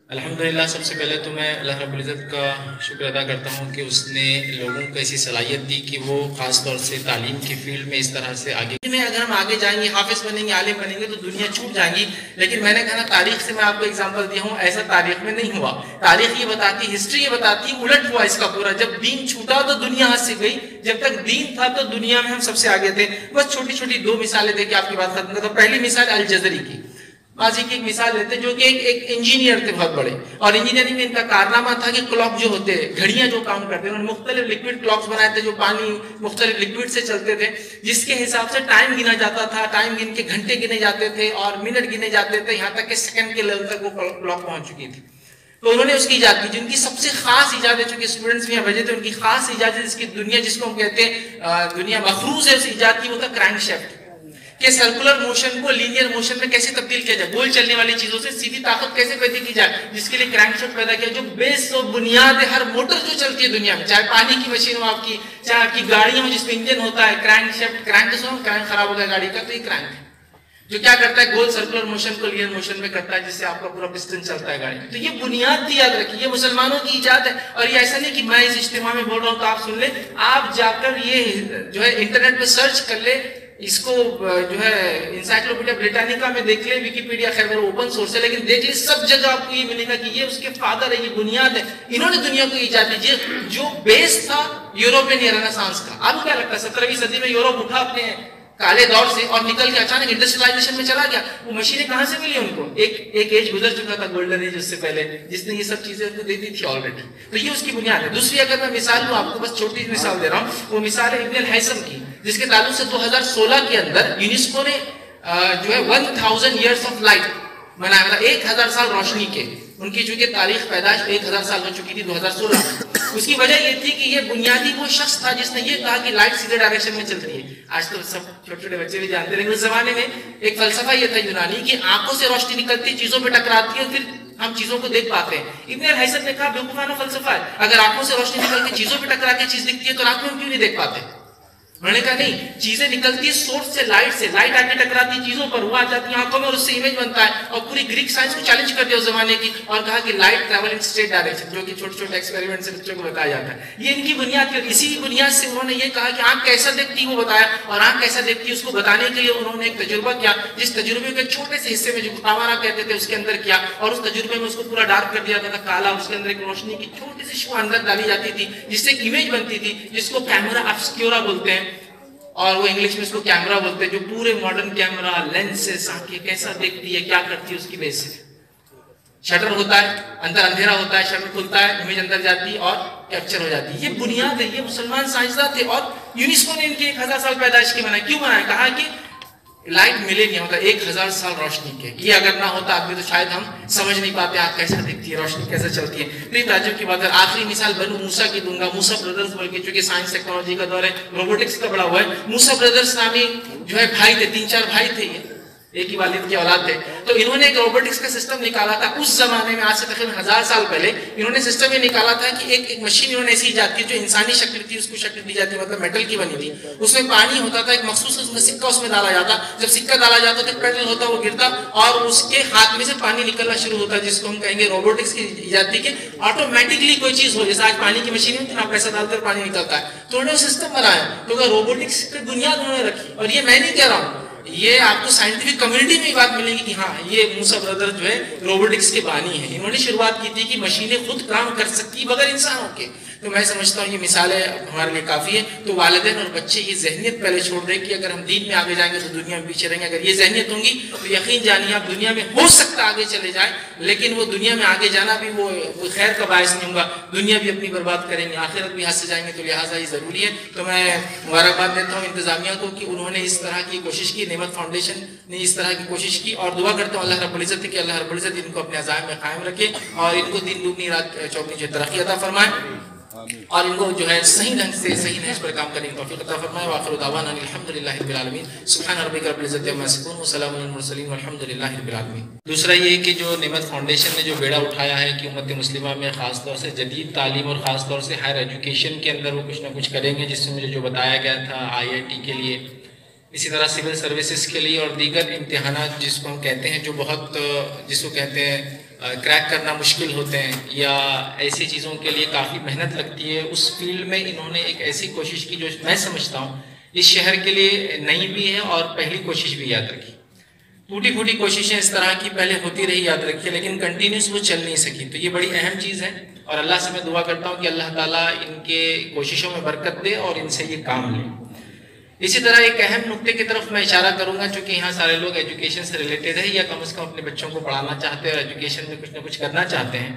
الحمدللہ سب سے پہلے تو میں اللہ رب العزت کا شکر ادا کرتا ہوں کہ اس نے لوگوں کو ایسی صلاحیت دی کہ وہ خاص طور سے تعلیم کی فیلڈ میں اس طرح سے آگے اگر ہم آگے جائیں گے، حافظ بنیں گے، عالم بنیں گے تو دنیا چھوٹ جائیں گی. لیکن میں نے کہا تاریخ سے میں آپ کو ایگزامپل دیا ہوں، ایسا تاریخ میں نہیں ہوا. تاریخ یہ بتاتی، ہسٹری یہ بتاتی الٹ ہوا اس کا پورا. جب دین چھوٹا تو دنیا ہاتھ سے گئی، جب تک دین تھا تو دنیا میں ہم سب سے آگے تھے. بس چھوٹی چھوٹی دو مثالیں دے کے آپ کی بات ختم کرتا ہوں. پہلی مثال الجزری کی. ماضی کی ایک مثال لیتے جو کہ ایک انجینئر تھے بہت بڑے، اور انجینئرنگ میں ان کا کارنامہ تھا کہ کلاک جو ہوتے گھڑیاں جو کام کرتے ہیں، انہوں نے مختلف لکوڈ کلاکس بنائے تھے جو پانی مختلف لکوڈ سے چلتے تھے، جس کے حساب سے ٹائم گنا جاتا تھا. ٹائم گن کے گھنٹے گنے جاتے تھے اور منٹ گنے جاتے تھے، یہاں تک کہ سیکنڈ کے لیول تک وہ کلاک پہنچ چکی تھی. تو انہوں نے اس کی ایجاد کی، جن کی سب سے خاص ایجاد ہے، چونکہ اسٹوڈنٹس بھی یہاں بھیجے تھے، ان کی خاص ایجاد ہے جس کی دنیا، جس کو ہم کہتے ہیں دنیا مخروز ہے اس ایجاد کی، وہ تھا کرینک شافٹ. کہ سرکولر موشن کو لینئر موشن میں کیسے تبدیل کیا جائے، گول چلنے والی چیزوں سے سیدھی طاقت کیسے پیدا کی جائے، جس کے لیے کرینک شافٹ پیدا کیا، جو بیس و بنیاد ہے ہر موٹر جو چلتی ہے دنیا میں، چاہے پانی کی مشین ہو آپ کی، چاہے آپ کی گاڑی میں جس میں انجن ہوتا ہے، کرینک شافٹ. کرینک خراب ہو گیا گاڑی کا تو یہ کرینک ہے جو کیا کرتا ہے، گول سرکولر موشن کو لینئر موشن میں کرتا ہے، جس سے آپ کا پورا پسٹن چلتا ہے گاڑی میں. تو یہ بنیاد تھی، یاد رکھیے، یہ مسلمانوں کی ایجاد ہے. اور یہ ایسا نہیں کہ میں اس اجتماع میں بول رہا ہوں تو آپ سن لیں، آپ جا کر یہ جو ہے انٹرنیٹ پہ سرچ کر لیں، اس کو جو ہے انسائکلوپیڈیا بریٹانیکا میں دیکھ لیں، ویکیپیڈیا خیر وہ اوپن سورس ہے، لیکن دیکھ لیں سب جگہ آپ کو یہ ملے گا کہ یہ اس کے فادر ہے، یہ بنیاد ہے. انہوں نے دنیا کو ایجاد دی. جو بیس تھا یوروپین یا رینیسانس کا. آپ کو کیا لگتا ہے 17ویں صدی میں یوروپ اٹھا اپنے کالے دور سے اور نکل کے اچانک انڈسٹریلائزیشن میں چلا گیا؟ وہ مشینیں کہاں سے ملی ان کو؟ ایک ایج گزر چکا تھا، گولڈن ایج، اس سے پہلے، جس نے یہ سب چیزیں ان کو دے دی تھی آلریڈی. تو یہ اس کی بنیاد ہے. دوسری اگر میں مثال لوں آپ کو، بس چھوٹی سی مثال دے رہا ہوں، وہ مثال ہے ابن الہیثم کی، جس کے تعلق سے 2016 کے اندر یونیسکو نے جو ہے 1000 ایئرس آف لائٹ منایا، مطلب 1000 سال روشنی کے. ان کی چونکہ تاریخ پیدائش 1000 سال ہو چکی تھی 2016 میں. اس کی وجہ یہ تھی کہ یہ بنیادی وہ شخص تھا جس نے یہ کہا کہ لائٹ سیدھے ڈائریکشن میں چلتی ہے. آج تو سب چھوٹے چھوٹے بچے بھی جانتے ہیں، لیکن اس زمانے میں ایک فلسفہ یہ تھا یونانی کہ آنکھوں سے روشنی نکلتی، چیزوں پہ ٹکراتی ہے، پھر ہم چیزوں کو دیکھ پاتے ہیں. ابن الہیثم نے کہا بیوقوفانہ فلسفہ ہے، اگر آنکھوں سے روشنی نکل کے چیزوں پہ ٹکرا کے چیز دکھتی ہے تو رات میں ہم کیوں نہیں دیکھ پاتے؟ انہوں نے کہا نہیں، چیزیں نکلتی ہے سورس سے، لائٹ سے، لائٹ آ کے ٹکراتی ہے چیزوں پر، وہ آ جاتی ہے آنکھوں میں اور اس سے امیج بنتا ہے. اور پوری گریک سائنس کو چیلنج کر دیا اس زمانے کی، اور کہا کہ light travel in straight direction, جو کہ چھوٹے چھوٹے ایکسپیریمنٹ سے بچوں کو بتایا جاتا ہے. یہ ان کی بنیاد تھی. اسی بنیاد سے انہوں نے یہ کہا کہ آنکھ کیسا دیکھتی ہے وہ بتایا، اور آنکھ کیسا دیکھتی ہے اس کو بتانے کے لیے انہوں نے ایک تجربہ کیا، جس تجربے کے چھوٹے سے حصے میں جو کتاوارا کہتے تھے اس کے اندر کیا، اور اس تجربے میں اس کو پورا ڈارک کر دیا گیا تھا، کالا. اس کے اندر ایک روشنی کی چھوٹی سی شعاع اندر ڈالی جاتی تھی جس سے ایک امیج بنتی تھی، جس کو کیمرا ابسکیورا بولتے ہیں، اور وہ انگلش میں اس کو کیمرا بولتے ہیں، جو پورے ماڈرن کیمرا لینس سے آنکھیں کیسا دیکھتی ہے، کیا کرتی ہے، اس کی بیس سے. شٹر ہوتا ہے، اندر اندھیرا ہوتا ہے، شٹر کھلتا ہے، امیج اندر جاتی ہے اور کیپچر ہو جاتی ہے. یہ بنیاد ہے. یہ مسلمان سائنسداں تھے، اور یونیسکو نے ان کی 1000 سال پیدائش کی منائی. کیوں منایا؟ کہا کہ لائٹ ملے نہیں ہوتا 1000 سال روشنی کے. یہ اگر نہ ہوتا آدمی تو شاید ہم سمجھ نہیں پاتے آنکھ کیسا دکھتی ہے، روشنی کیسے چلتی ہے. نہیں تعجب کی بات ہے. آخری مثال بنو موسیٰ کی دوں گا. موسیٰ برادرز بول کے، چونکہ سائنس ٹیکنالوجی کا دور ہے، روبوٹکس کا بڑا ہوا ہے. موسیٰ برادرز نامی جو ہے بھائی تھے، 3-4 بھائی تھے، یہ ایک ہی والد کی اولاد تھے. تو انہوں نے ایک روبوٹکس کا سسٹم نکالا تھا اس زمانے میں، آج سے تقریباً 1000 سال پہلے. انہوں نے سسٹم یہ نکالا تھا کہ ایک مشین انہوں نے ایسی ایجاد کی جو انسانی شکل تھی، اس کو شکل دی جاتی، مطلب میٹل کی بنی تھی. اس میں پانی ہوتا تھا، ایک مخصوص اس میں سکہ اس میں ڈالا جاتا. جب سکہ ڈالا جاتا تو پیڈل ہوتا، وہ گرتا اور اس کے ہاتھ میں سے پانی نکلنا شروع ہوتا، جس کو ہم کہیں گے روبوٹکس کی ایجاد تھی کہ آٹومیٹکلی کوئی چیز ہو. جیسے آج پانی کی مشین ہوتی ہے، آپ پیسہ ڈالتے اور پانی نکلتا ہے. تو انہوں نے سسٹم بنایا، تو روبوٹکس کی بنیاد انہوں نے رکھی. اور یہ میں نہیں کہہ رہا ہوں، یہ آپ کو سائنٹیفک کمیونٹی میں یہ بات ملے گی کہ ہاں یہ موسیٰ برادر جو ہے روبوٹکس کے بانی ہیں. انہوں نے شروعات کی تھی کہ مشینیں خود کام کر سکتی بغیر انسانوں کے. تو میں سمجھتا ہوں یہ مثالیں ہمارے لیے کافی ہے. تو والدین اور بچے یہ ذہنیت پہلے چھوڑ دیں کہ اگر ہم دین میں آگے جائیں گے تو دنیا میں پیچھے رہیں گے. اگر یہ ذہنیت ہوں گی تو یقین جانیے آپ دنیا میں ہو سکتا آگے چلے جائیں، لیکن وہ دنیا میں آگے جانا بھی وہ خیر کا باعث نہیں ہوگا. دنیا بھی اپنی برباد کریں گے، آخرت بھی ہاتھ سے جائیں گے. تو لہٰذا یہ ضروری ہے. تو میں مبارکباد دیتا ہوں انتظامیہ کو کہ انہوں نے اس طرح کی کوشش کی، نعمت فاؤنڈیشن نے اس طرح کی کوشش کی. اور دعا کرتا ہوں اللہ رب العزت کہ اللہ رب العزت ان کو اپنے عزائم میں قائم رکھے اور ان کو دن دگنی رات چوگنی جو ترقی عطا فرمائے، اور ان کو جو ہے صحیح ڈھنگ سے صحیح نہج پر کام کرنے کی توفیق عطا فرمائے. وآخر دعوانا الحمدللہ رب العالمین. سبحان ربک رب العزت عما یصفون وسلام علی المرسلین والحمدللہ رب العالمین. دوسرا یہ کہ جو نعمت فاؤنڈیشن نے جو بیڑا اٹھایا ہے کہ امت مسلمہ میں خاص طور سے جدید تعلیم اور خاص طور سے ہائر ایجوکیشن کے اندر وہ کچھ نہ کچھ کریں گے، جس سے مجھے جو بتایا گیا تھا IIT کے لیے، اسی طرح سول سروسز کے لیے اور دیگر امتحانات جس کو ہم کہتے ہیں جو بہت جس کو کہتے ہیں کریک کرنا مشکل ہوتے ہیں یا ایسی چیزوں کے لیے کافی محنت لگتی ہے، اس فیلڈ میں انہوں نے ایک ایسی کوشش کی جو میں سمجھتا ہوں اس شہر کے لیے نئی بھی ہے اور پہلی کوشش بھی یاد رکھی۔ ٹوٹی پھوٹی کوششیں اس طرح کی پہلے ہوتی رہی یاد رکھیے، لیکن کنٹینیوس وہ چل نہیں سکی، تو یہ بڑی اہم چیز ہے اور اللہ سے میں دعا کرتا ہوں کہ اللہ تعالیٰ ان کے کوششوں میں برکت دے اور ان سے یہ کام لے۔ اسی طرح ایک اہم نقطے کی طرف میں اشارہ کروں گا، چونکہ یہاں سارے لوگ ایجوکیشن سے ریلیٹڈ ہے یا کم از کم اپنے بچوں کو پڑھانا چاہتے ہیں اور ایجوکیشن میں کچھ نہ کچھ کرنا چاہتے ہیں۔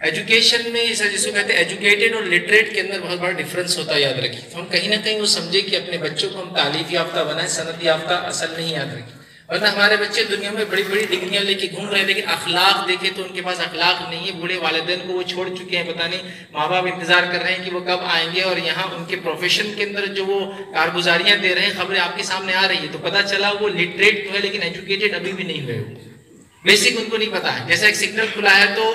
ایجوکیشن میں جس کو کہتے ہیں ایجوکیٹڈ اور لٹریٹ کے اندر بہت بڑا ڈفرینس ہوتا ہے یاد رکھیے، تو ہم کہیں نہ کہیں وہ سمجھے کہ اپنے بچوں کو ہم تعلیم یافتہ بنائیں، سند یافتہ اصل نہیں یاد رکھیے، ورنہ ہمارے بچے دنیا میں بڑی بڑی ڈگریاں لے کے گھوم رہے ہیں لیکن اخلاق دیکھے تو ان کے پاس اخلاق نہیں ہے، بوڑھے والدین کو وہ چھوڑ چکے ہیں، پتہ نہیں ماں باپ انتظار کر رہے ہیں کہ وہ کب آئیں گے، اور یہاں ان کے پروفیشن کے اندر جو وہ کارگزاریاں دے رہے ہیں خبریں آپ کے سامنے آ رہی ہے، تو پتہ چلا وہ لٹریٹ تو ہے لیکن ایجوکیٹڈ ابھی بھی نہیں ہوئے، بیسک ان کو نہیں پتا ہے۔ جیسا ایک سگنل کھلا ہے تو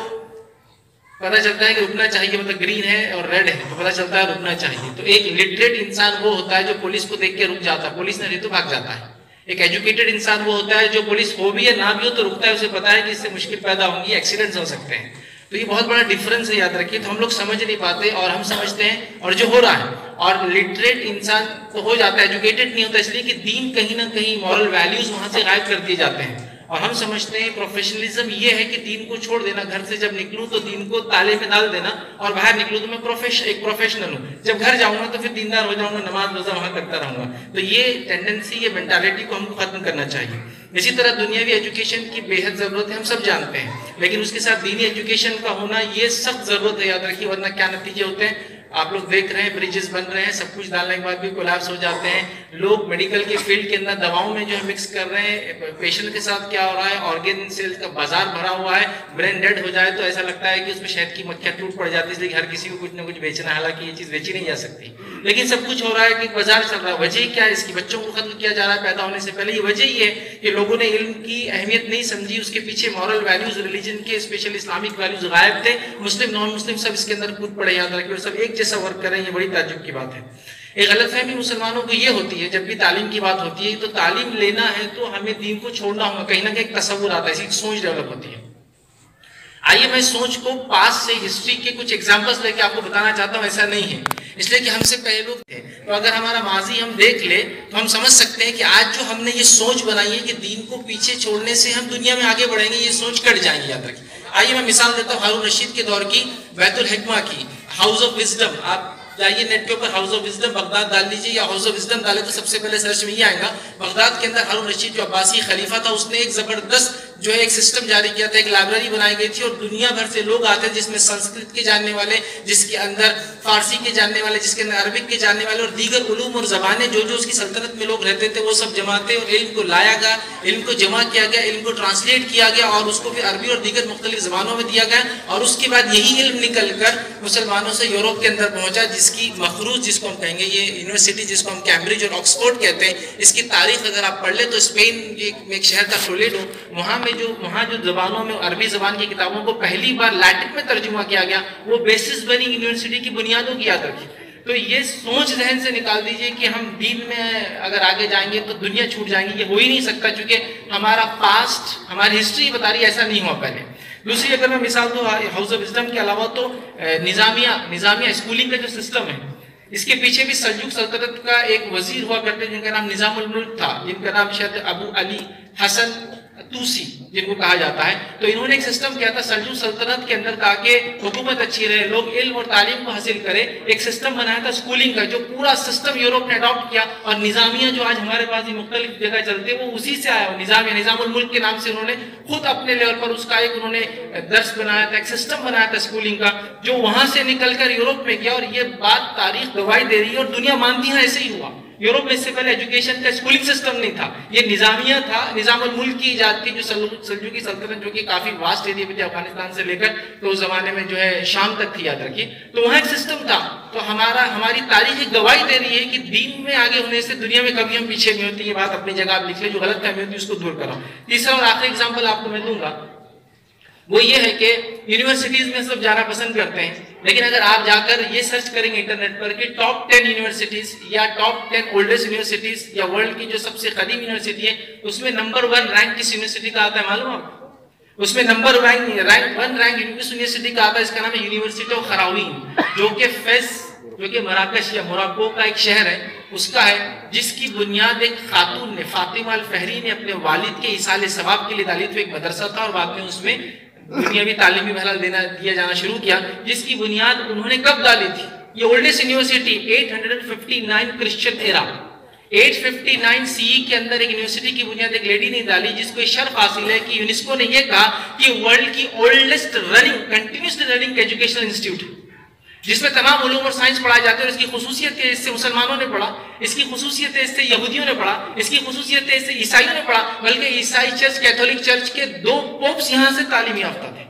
پتہ چلتا ہے کہ رکنا چاہیے، مطلب گرین ہے اور ریڈ ہے تو پتہ چلتا ہے رکنا چاہیے۔ تو ایک لٹریٹ انسان وہ ہوتا ہے جو پولیس کو دیکھ کے رک جاتا ہے، پولیس نہ رہی تو بھاگ جاتا ہے۔ ایک ایجوکیٹڈ انسان وہ ہوتا ہے جو پولیس ہو بھی یا نہ بھی ہو تو رکتا ہے، اسے پتا ہے کہ اس سے مشکل پیدا ہوں گی، ایکسیڈنٹس ہو سکتے ہیں۔ تو یہ بہت بڑا ڈفرنس ہے یاد رکھیے، تو ہم لوگ سمجھ نہیں پاتے اور ہم سمجھتے ہیں اور جو ہو رہا ہے، اور لٹریٹ انسان تو ہو جاتا ہے، ایجوکیٹڈ نہیں ہوتا، اس لیے کہ دین کہیں نہ کہیں مورل ویلیوز وہاں سے غائب کر دیے جاتے ہیں، اور ہم سمجھتے ہیں پروفیشنلزم یہ ہے کہ دین کو چھوڑ دینا، گھر سے جب نکلوں تو دین کو تالے میں ڈال دینا اور باہر نکلوں تو میں ایک پروفیشنل ہوں، جب گھر جاؤں گا تو پھر دیندار ہو جاؤں گا، نماز روزہ وہاں کرتا رہوں گا۔ تو یہ ٹینڈنسی، یہ مینٹالٹی کو ہم کو ختم کرنا چاہیے۔ اسی طرح دنیاوی ایجوکیشن کی بے حد ضرورت ہے، ہم سب جانتے ہیں، لیکن اس کے ساتھ دینی ایجوکیشن کا ہونا یہ سخت ضرورت ہے یاد رکھیے، ورنہ کیا نتیجے ہوتے ہیں آپ لوگ دیکھ رہے ہیں، بریجز بن رہے ہیں، سب کچھ ڈالنے کے بعد بھی کولیپس ہو جاتے ہیں، لوگ میڈیکل کے فیلڈ کے اندر دواؤں میں جو ہے مکس کر رہے ہیں، پیشنٹ کے ساتھ کیا ہو رہا ہے، آرگن سیل کا بازار بھرا ہوا ہے، برین ڈیڈ ہو جائے تو ایسا لگتا ہے کہ اس میں شہد کی مکھیاں ٹوٹ پڑ جاتی ہے، اس لیے ہر کسی کو کچھ نہ کچھ بیچنا ہے، حالانکہ یہ چیز بیچی نہیں جا سکتی، لیکن سب کچھ ہو رہا ہے کہ بازار چل رہا ہے۔ وجہ کیا ہے اس کی؟ بچوں کو ختم کیا جا رہا ہے پیدا ہونے سے پہلے۔ یہ وجہ یہ ہے کہ لوگوں نے علم کی اہمیت نہیں سمجھی، اس کے پیچھے مورل ویلیوز، ریلیجن کے اسپیشل اسلامک ویلیوز غائب تھے، مسلم نان مسلم سب اس کے اندر کود پڑے یاد رکھیں، اور سب ایک جیسا ورک کر رہے ہیں، یہ بڑی تعجب کی بات ہے۔ ایک غلط فہمی مسلمانوں کو یہ ہوتی ہے، جب بھی تعلیم کی بات ہوتی ہے تو تعلیم لینا ہے تو ہمیں دین کو چھوڑنا ہوگا، کہیں نہ کہیں ایک تصور آتا ہے، ایسی ایک سوچ ڈیولپ ہوتی ہے۔ آئیے میں سوچ کو پاس سے ہسٹری کے کچھ ایگزامپلس لے کے آپ کو بتانا چاہتا ہوں، ایسا نہیں ہے، اس لیے کہ ہم سے پہلے لوگ تھے، تو اگر ہمارا ماضی ہم دیکھ لے تو ہم سمجھ سکتے ہیں کہ آج جو ہم نے یہ سوچ بنائی ہے کہ دین کو پیچھے چھوڑنے سے ہم دنیا میں آگے بڑھیں گے، یہ سوچ کٹ جائیں گے یاد رکھیں۔ آئیے میں مثال دیتا ہوں ہارون رشید کے دور کی، بیت الحکمہ کی، ہاؤس آف وزڈم، آپ جائیے نیٹ کے اوپر ہاؤس آف وزڈم بغداد ڈال لیجیے یا ہاؤس آف وزڈم ڈالے تو سب سے پہلے سرچ میں یہ آئے گا۔ بغداد کے اندر ہارون رشید جو عباسی خلیفہ تھا، اس نے ایک زبردست جو ہے ایک سسٹم جاری کیا تھا، ایک لائبریری بنائی گئی تھی اور دنیا بھر سے لوگ آتے ہیں، جس میں سنسکرت کے جاننے والے، جس کے اندر فارسی کے جاننے والے، جس کے اندر عربک کے جاننے والے اور دیگر علوم اور زبانیں جو جو اس کی سلطنت میں لوگ رہتے تھے وہ سب جمع تھے، اور علم کو لایا گیا، علم کو جمع کیا گیا، علم کو ٹرانسلیٹ کیا گیا اور اس کو پھر عربی اور دیگر مختلف زبانوں میں دیا گیا، اور اس کے بعد یہی علم نکل کر مسلمانوں سے یورپ کے اندر پہنچا، جس کی مخروج جس کو ہم کہیں گے، یہ یونیورسٹی جس کو ہم کیمبرج اور آکسفورڈ کہتے ہیں، اس کی تاریخ اگر آپ پڑھ لیں تو اسپین میں ایک شہر تھا ٹولیڈو، وہاں جو زبانوں میں عربی زبان کی کتابوں کو پہلی بار لیٹن میں ترجمہ کیا گیا، وہ بیسس بنی یونیورسٹی کی بنیادوں کی یاد رکھی۔ تو یہ سوچ ذہن سے نکال دیجئے کہ ہم دین میں اگر آگے جائیں گے تو دنیا چھوٹ جائیں گی، یہ ہو ہی نہیں سکتا، چونکہ ہمارا پاسٹ، ہماری ہسٹری بتا رہی ہے ایسا نہیں ہوا پہلے۔ دوسری اگر میں مثال دوں ہاؤس آف وزڈم کے علاوہ تو نظامیہ اسکولنگ کا جو سسٹم ہے، اس کے پیچھے بھی سلجوق سلطنت کا ایک وزیر ہوا کرتے جن کا نام نظام الملک تھا، جن کا نام شاید ابو علی حسن توسی جن کو کہا جاتا ہے۔ تو انہوں نے ایک سسٹم کیا تھا سلجوق سلطنت کے اندر، تاکہ حکومت اچھی رہے، لوگ علم اور تعلیم کو حاصل کرے، ایک سسٹم بنایا تھا اسکولنگ کا، جو پورا سسٹم یورپ نے اڈاپٹ کیا، اور نظامیہ جو آج ہمارے پاس مختلف جگہ چلتے ہیں وہ اسی سے آیا ہوا، نظام الملک کے نام سے انہوں نے خود اپنے لیول پر اس کا ایک انہوں نے درس بنایا تھا، ایک سسٹم بنایا تھا اسکولنگ کا، جو وہاں سے نکل کر یورپ میں گیا، اور یہ بات تاریخ گواہی دے رہی ہے اور دنیا مانتی ہے ایسے ہی ہوا۔ یورپ میں اس سے پہلے ایجوکیشن کا اسکولنگ سسٹم نہیں تھا، یہ نظامیہ تھا، نظام الملک کی ایجاد تھی، جو سلجوقی سلطنت جو کہ کافی واسٹ ایریا میں تھی، افغانستان سے لے کر تو اس زمانے میں جو ہے شام تک تھی یاد رکھیے، تو وہاں ایک سسٹم تھا۔ تو ہماری تاریخ ایک گواہی دے رہی ہے کہ دین میں آگے ہونے سے دنیا میں کبھی ہم پیچھے نہیں ہوتی، یہ بات اپنی جگہ آپ لکھ لیں، جو غلط فہمی ہوتی ہے اس کو دور کرو۔ تیسرا اور آخری اگزامپل آپ کو میں دوں گا، وہ یہ ہے کہ یونیورسٹیز میں سب جانا پسند کرتے ہیں، لیکن اگر آپ جا کر یہ سرچ کریں گے انٹرنیٹ پر کہ ٹاپ 10 یونیورسٹیز یا ٹاپ 10 اولڈسٹ یونیورسٹیز یا ورلڈ کی جو سب سے قدیم یونیورسٹی ہے، اس میں نمبر 1 رینک کس یونیورسٹی کا آتا ہے معلوم آپ؟ اس میں نمبر رینک 1 یونیورسٹی کا آتا ہے، اس کا نام ہے یونیورسٹی آف قراوین، جو کہ فیس، جو کہ مراکش یا موراکو کا ایک شہر ہے، اس کا ہے، جس کی بنیاد ایک خاتون نے، فاطمہ الفہری نے اپنے والد کے ایصال ثواب کے لیے ڈالی تھی۔ ایک مدرسہ تھا اور بعد میں اس میں دنیاوی تعلیمی بہرحال دیا جانا شروع کیا، جس کی بنیاد انہوں نے کب ڈالی تھی؟ یہ اولڈسٹ یونیورسٹی 859 کرسچن ایرا، 859 سی کے اندر ایک یونیورسٹی کی بنیاد ایک لیڈی نے ڈالی، جس کو شرف حاصل ہے کہ یونیسکو نے یہ کہا کہ ورلڈ کی oldest continuously running educational institute, جس میں تمام علوم اور سائنس پڑھائے جاتے ہیں۔ اور اس کی خصوصیت ہے، اس سے مسلمانوں نے پڑھا، اس کی خصوصیت ہے، اس سے یہودیوں نے پڑھا، اس کی خصوصیت ہے، اس سے عیسائیوں نے پڑھا، بلکہ عیسائی چرچ، کیتھولک چرچ کے 2 پوپس یہاں سے تعلیم یافتہ تھے۔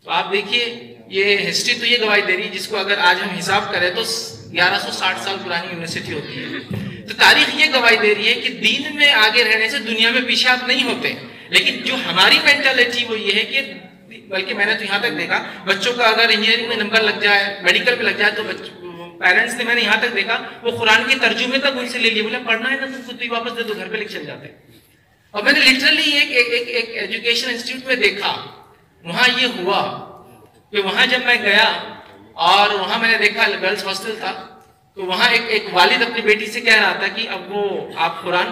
تو آپ دیکھیے، یہ ہسٹری تو یہ گواہی دے رہی ہے، جس کو اگر آج ہم حساب کریں تو 1160 سال پرانی یونیورسٹی ہوتی ہے۔ تو تاریخ یہ گواہی دے رہی ہے کہ دین میں آگے رہنے سے دنیا میں پیچھے آپ نہیں ہوتے، لیکن جو ہماری مینٹالٹی وہ یہ ہے کہ، بلکہ میں نے تو یہاں تک دیکھا، بچوں کا اگر انجینئرنگ میں نمبر لگ جائے، میڈیکل میں لگ جائے، تو پیرنٹس نے، میں نے یہاں تک دیکھا، وہ قرآن کے ترجمے تک ان سے لے لیے، بولے پڑھنا ہے نا تو خود بھی واپس دے دو، گھر پہ لکھ چل جاتے۔ اور میں نے لٹرلی ایک ایجوکیشن انسٹیٹیوٹ میں دیکھا، وہاں یہ ہوا کہ وہاں جب میں گیا اور وہاں میں نے دیکھا گرلز ہاسٹل تھا، تو وہاں ایک والد اپنی بیٹی سے کہہ رہا تھا کہ اب وہ آپ قرآن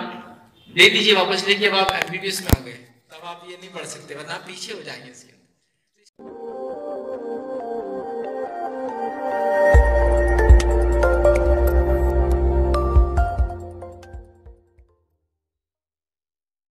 دے دیجئے واپس، لے کے اب آپ MBBS میں آ گئے، تب آپ یہ نہیں پڑھ سکتے ورنہ آپ پیچھے ہو جائیں گے اس کے۔